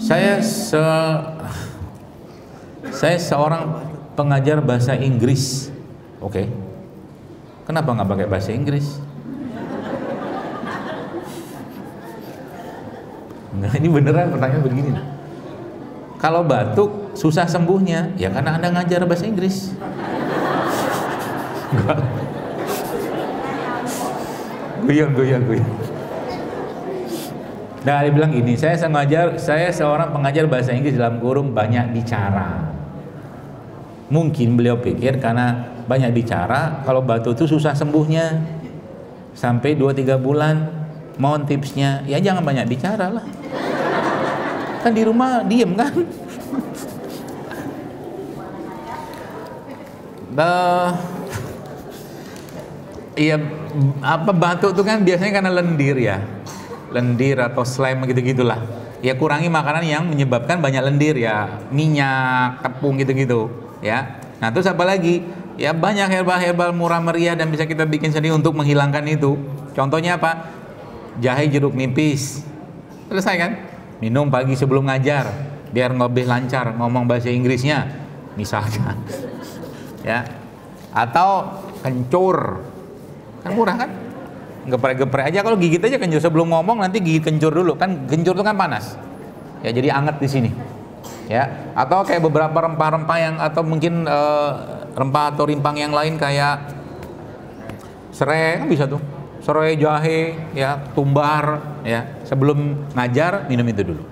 Saya seorang pengajar bahasa Inggris. Oke. Kenapa nggak pakai bahasa Inggris? Nah, ini beneran pertanyaan begini. Kalau batuk susah sembuhnya, ya karena Anda ngajar bahasa Inggris. Guyon. Nah, dia bilang gini, saya seorang pengajar bahasa Inggris dalam kurung banyak bicara. Mungkin beliau pikir karena banyak bicara, kalau batuk itu susah sembuhnya. Sampai 2-3 bulan, mohon tipsnya, ya jangan banyak bicara lah. Kan di rumah diem kan? Iya, apa batuk itu kan biasanya karena lendir ya, lendir atau slime gitu-gitulah. Ya kurangi makanan yang menyebabkan banyak lendir ya, minyak, tepung gitu-gitu ya. Nah terus apa lagi? Ya banyak herbal-herbal murah meriah dan bisa kita bikin sendiri untuk menghilangkan itu. Contohnya apa? Jahe jeruk nipis. Selesai kan? Minum pagi sebelum ngajar biar lebih lancar ngomong bahasa Inggrisnya misalkan. Ya. Atau kencur. Kan murah kan? Geprek-geprek aja, kalau gigit aja kencur sebelum ngomong, nanti gigit kencur dulu. Kan kencur itu kan panas. Ya jadi anget di sini. Ya. Atau kayak beberapa rempah-rempah yang atau mungkin rempah atau rimpang yang lain kayak serai kan bisa tuh. Serai, jahe, ya, tumbar, ya. Sebelum ngajar minum itu dulu.